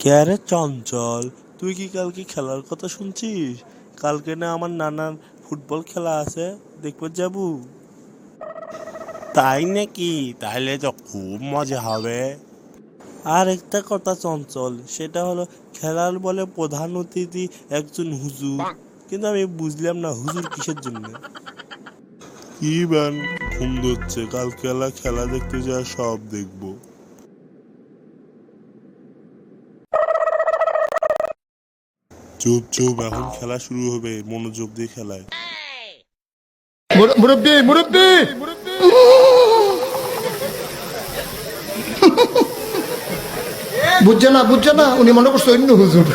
কে রে চঞ্চল, তুই কি কালকে খেলার কথা শুনছিস? কালকে না আমার নানার ফুটবল খেলা আছে, দেখতে যাবো। তাই নাকি? তাহলে তো খুব মজা হবে। আর একটা কথা চঞ্চল, সেটা হলো খেলার বলে প্রধান অতিথি একজন হুজুর, কিন্তু আমি বুঝলাম না হুজুর কিসের জন্য। কি ব্যান, ঘুম ধরছে, কাল খেলা খেলা দেখতে যা সব দেখবো। চুপ চুপ, এখন খেলা শুরু হবে, মনোযোগ দিয়ে খেলায়। মুরব্বি মুরব্বি বুঝছে না উনি মনে করছে অন্য হুজুর।